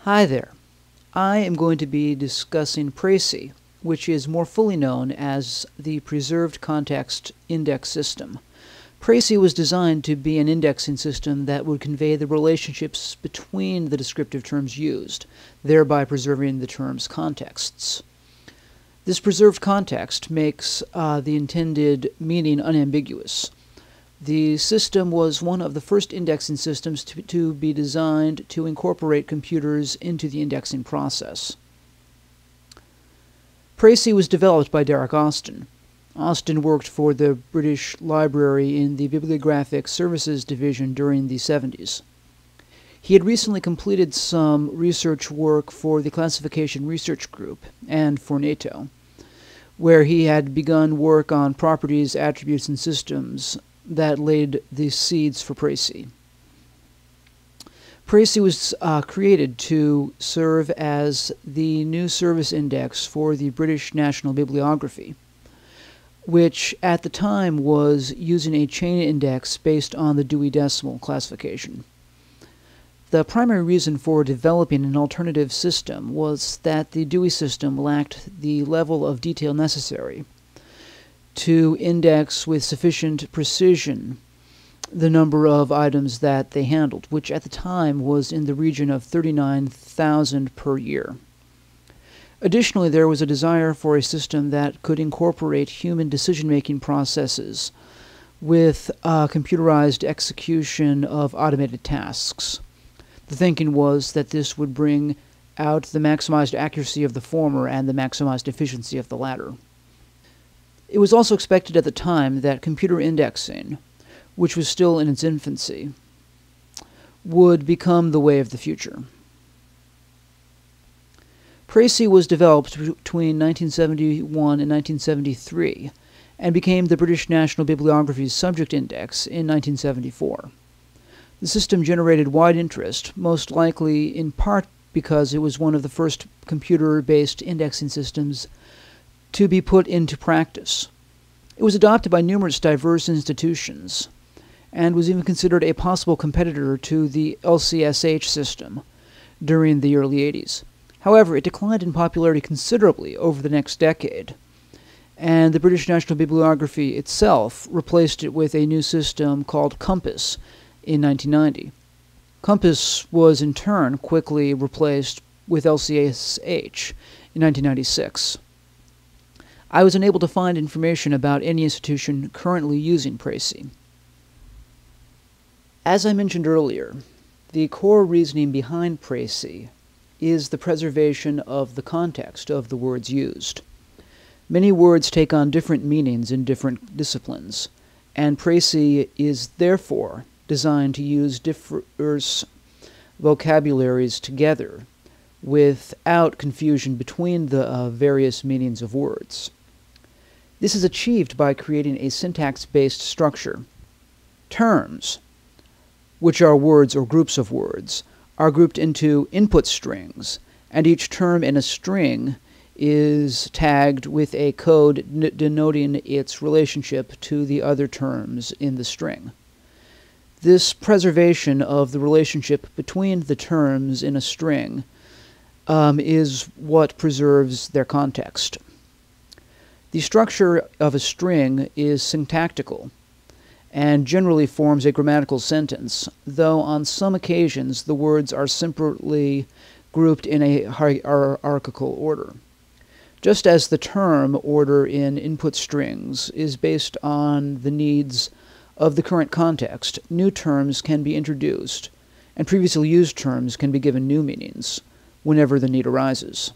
Hi there. I am going to be discussing PRECIS, which is more fully known as the Preserved Context Index System. PRECIS was designed to be an indexing system that would convey the relationships between the descriptive terms used, thereby preserving the terms' contexts. This preserved context makes the intended meaning unambiguous. The system was one of the first indexing systems to be designed to incorporate computers into the indexing process. PRECIS was developed by Derek Austin. Austin worked for the British Library in the Bibliographic Services Division during the 70s. He had recently completed some research work for the Classification Research Group and for NATO, where he had begun work on properties, attributes, and systems that laid the seeds for PRECIS. PRECIS was created to serve as the new service index for the British National Bibliography, which at the time was using a chain index based on the Dewey Decimal classification. The primary reason for developing an alternative system was that the Dewey system lacked the level of detail necessary to index with sufficient precision the number of items that they handled, which at the time was in the region of 39,000 per year. Additionally, there was a desire for a system that could incorporate human decision-making processes with computerized execution of automated tasks. The thinking was that this would bring out the maximized accuracy of the former and the maximized efficiency of the latter. It was also expected at the time that computer indexing, which was still in its infancy, would become the way of the future. PRECIS was developed between 1971 and 1973 and became the British National Bibliography's subject index in 1974. The system generated wide interest, most likely in part because it was one of the first computer-based indexing systems to be put into practice. It was adopted by numerous diverse institutions and was even considered a possible competitor to the LCSH system during the early 80s. However, it declined in popularity considerably over the next decade, and the British National Bibliography itself replaced it with a new system called Compass in 1990. Compass was in turn quickly replaced with LCSH in 1996. I was unable to find information about any institution currently using PRECIS. As I mentioned earlier, the core reasoning behind PRECIS is the preservation of the context of the words used. Many words take on different meanings in different disciplines, and PRECIS is therefore designed to use diverse vocabularies together without confusion between the various meanings of words. This is achieved by creating a syntax-based structure. Terms, which are words or groups of words, are grouped into input strings, and each term in a string is tagged with a code denoting its relationship to the other terms in the string. This preservation of the relationship between the terms in a string is what preserves their context. The structure of a string is syntactical and generally forms a grammatical sentence, though on some occasions the words are simply grouped in a hierarchical order. Just as the term order in input strings is based on the needs of the current context, new terms can be introduced, and previously used terms can be given new meanings whenever the need arises.